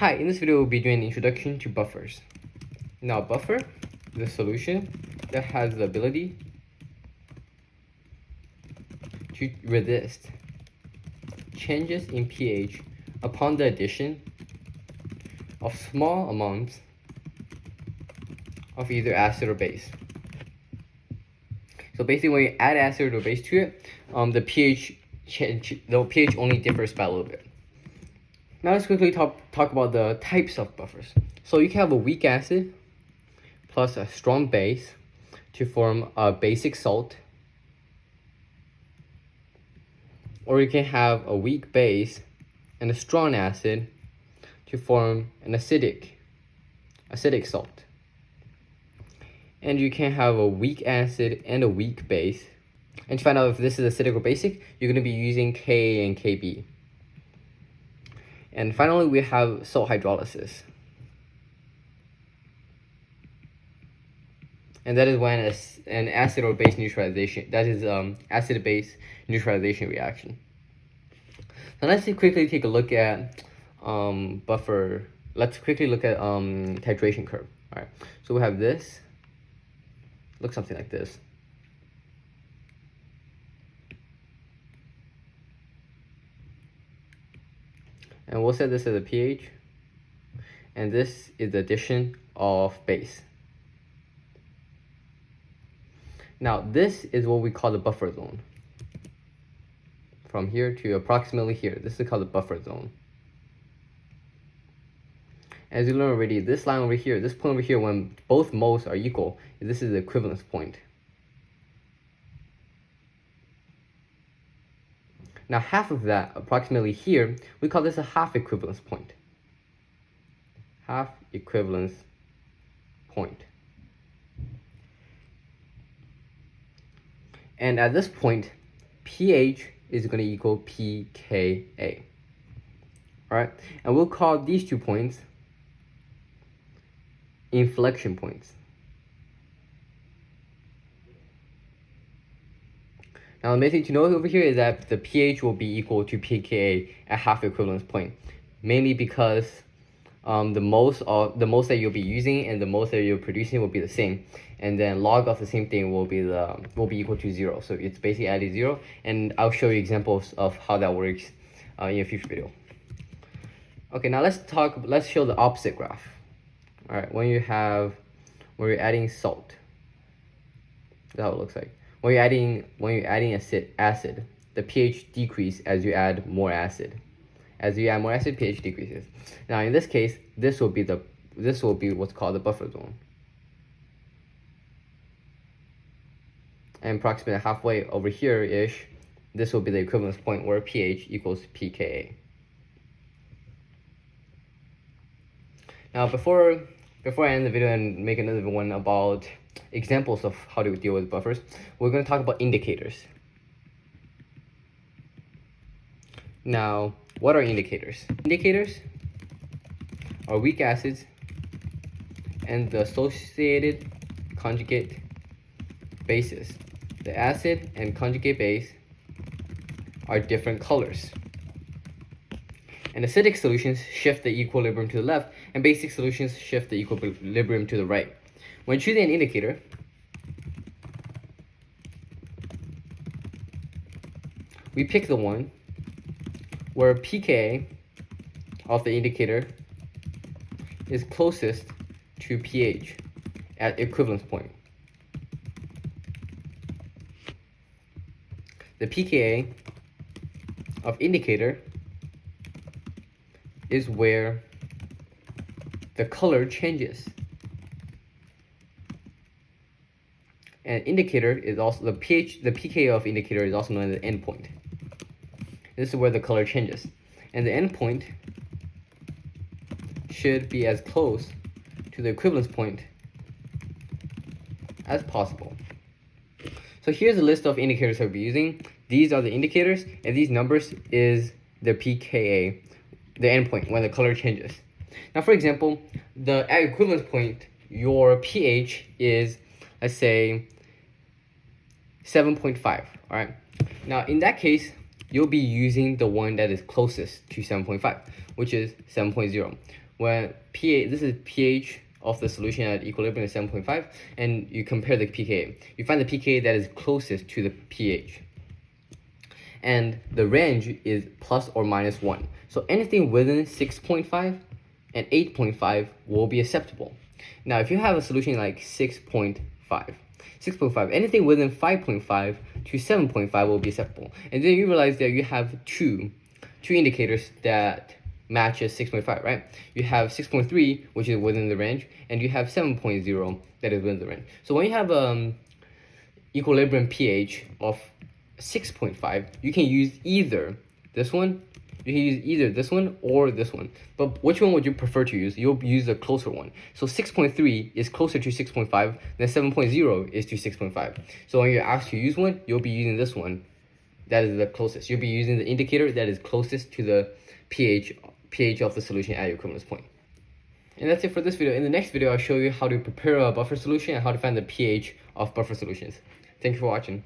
Hi, in this video we'll be doing an introduction to buffers. Now, buffer is a solution that has the ability to resist changes in pH upon the addition of small amounts of either acid or base. So basically, when you add acid or base to it, the pH only differs by a little bit. Now let's quickly talk about the types of buffers. So you can have a weak acid plus a strong base to form a basic salt, or you can have a weak base and a strong acid to form an acidic salt. And you can have a weak acid and a weak base. And to find out if this is acidic or basic, you're going to be using Ka and Kb. And finally, we have salt hydrolysis. And that is when an acid or base neutralization, that is acid-base neutralization reaction. Now let's quickly take a look at buffer. Let's quickly look at titration curve. All right, so we have this. Looks something like this. And we'll set this as a pH, and this is the addition of base. Now this is what we call the buffer zone. From here to approximately here, this is called the buffer zone. As you learned already, this line over here, this point over here, when both moles are equal, this is the equivalence point. Now half of that, approximately here, we call this a half equivalence point. Half equivalence point. And at this point, pH is going to equal pKa. Alright, and we'll call these 2 points inflection points. Now, the main thing to know over here is that the pH will be equal to pKa at half equivalence point, mainly because the moles that you'll be using and the moles that you're producing will be the same, and then log of the same thing will be equal to 0. So it's basically adding 0, and I'll show you examples of how that works in a future video. Okay, now let's show the opposite graph. All right, when you're adding salt, that's how it looks like. When you're adding acid, the pH decreases as you add more acid. As you add more acid, pH decreases. Now in this case, this will be what's called the buffer zone. And approximately halfway over here-ish, this will be the equivalence point where pH equals pKa. Now before I end the video and make another one about examples of how to deal with buffers, we're going to talk about indicators. Now, what are indicators? Indicators are weak acids and the associated conjugate bases. The acid and conjugate base are different colors. And acidic solutions shift the equilibrium to the left, and basic solutions shift the equilibrium to the right. When choosing an indicator, we pick the one where pKa of the indicator is closest to pH at equivalence point. The pKa of indicator is where the color changes. And indicator is also the pKa of indicator is also known as the endpoint. This is where the color changes. And the endpoint should be as close to the equivalence point as possible. So here's a list of indicators that we'll be using. These are the indicators, and these numbers is the pKa, the endpoint, when the color changes. Now, for example, at equivalence point, your pH is, let's say, 7.5. All right. Now, in that case, you'll be using the one that is closest to 7.5, which is 7.0. when pH, this is pH of the solution at equilibrium is 7.5, and you compare the pKa. You find the pKa that is closest to the pH. And the range is plus or minus 1. So anything within 6.5 and 8.5 will be acceptable. Now, if you have a solution like 6.5, anything within 5.5 to 7.5 will be acceptable. And then you realize that you have two indicators that matches 6.5, right? You have 6.3, which is within the range, and you have 7.0 that is within the range. So when you have equilibrium pH of 6.5, you can use either this one, or this one. But which one would you prefer to use? You'll use the closer one. So 6.3 is closer to 6.5 than 7.0 is to 6.5. So when you're asked to use one, you'll be using this one that is the closest. You'll be using the indicator that is closest to the pH of the solution at your equivalence point. And that's it for this video. In the next video, I'll show you how to prepare a buffer solution and how to find the pH of buffer solutions. Thank you for watching.